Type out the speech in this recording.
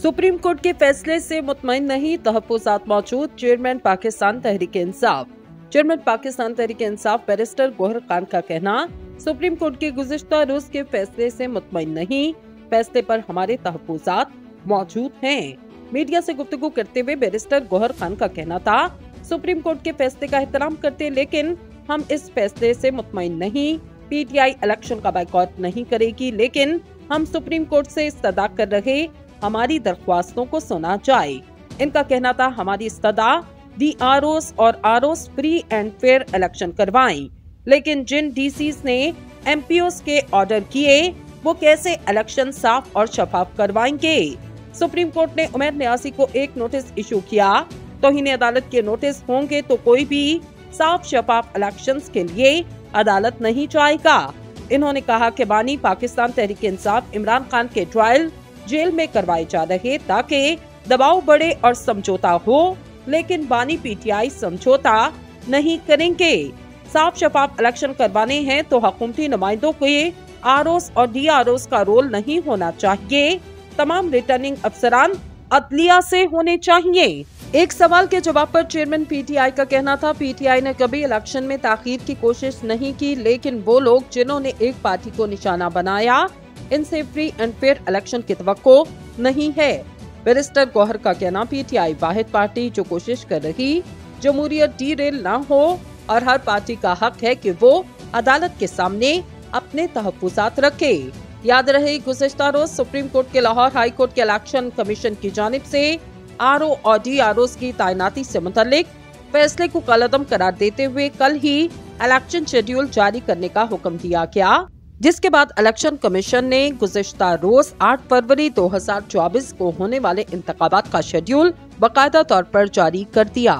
Supreme court के फैसले से मुतमईन नहीं, तहफ्फुज़ात मौजूद। Chairman Pakistan Tehreek Insaf. Chairman Pakistan Tehreek Insaf barrister Gauhar Khan का कहना, सुप्रीम कोर्ट के गुज़िश्ता रोज के फैसले से मुतमईन नहीं, फैसले पर हमारे तहफ्फुज़ात मौजूद हैं। मीडिया से गुफ्तगू करते हुए बैरिस्टर गौहर खान का कहना था, सुप्रीम कोर्ट के फैसले का एहतराम करते, लेकिन हम इस फैसले से मुतमईन नहीं। पीटीआई इलेक्शन का बाइकॉट नहीं करेगी, लेकिन हम सुप्रीम कोर्ट से इस्तदा कर रहे हमारी दरख्वास्तों को सुना जाए। इनका कहना था, हमारी इस्तदा DROs और ROs free and fair election करवाएं, लेकिन जिन DCs ने MPOs के ऑर्डर किए वो कैसे इलेक्शन साफ और शफाफ करवाएंगे। सुप्रीम कोर्ट ने उमैर न्यासी को एक नोटिस इशू किया, तौहीन अदालत के नोटिस होंगे तो कोई भी साफ शफाफ इलेक्शंस के लिए अदालत नहीं जाएगा। इन्होंने कहा कि बानी पाकिस्तान तहरीक इंसाफ इमरान खान के ट्रायल जेल में करवाए जा रहे ताकि दबाव बढ़े और समझौता हो, लेकिन बानी PTI समझौता नहीं करेंगे। साफ शफाफ इलेक्शन करवाने हैं तो हुकूमती नुमाइंदों के ROs और DROs का रोल नहीं होना चाहिए। तमाम रिटर्निंग अफसरान अदलिया से होने चाहिए। एक सवाल के जवाब पर चेयरमैन PTI का कहना था, PTI ने कभी इलेक्शन में ताखीर की कोशिश नहीं की, लेकिन वो लोग जिन्होंने एक पार्टी को निशाना बनाया, इनसे फ्री एंड फेयर इलेक्शन की तवक्को नहीं है। बैरिस्टर गौहर का कहना, PTI वाहिद पार्टी जो कोशिश कर रही जमहूरियत डीरेल ना हो और हर पार्टी का हक है कि वो अदालत के सामने अपने तहफ्फुज़ात रखे। याद रहे, गुज़िश्ता रोज सुप्रीम कोर्ट के लाहौर हाई कोर्ट के इलेक्शन कमीशन की जानिब से RO और DROs की तैनाती से मुतल्लिक फैसले को कलअदम करार देते हुए कल ही इलेक्शन शेड्यूल जारी करने का हुक्म दिया गया, जिसके बाद इलेक्शन कमीशन ने गुज़िश्ता रोज 8 फरवरी 2024 को होने वाले इंतखाबात का शेड्यूल बाकायदा तौर पर जारी कर दिया।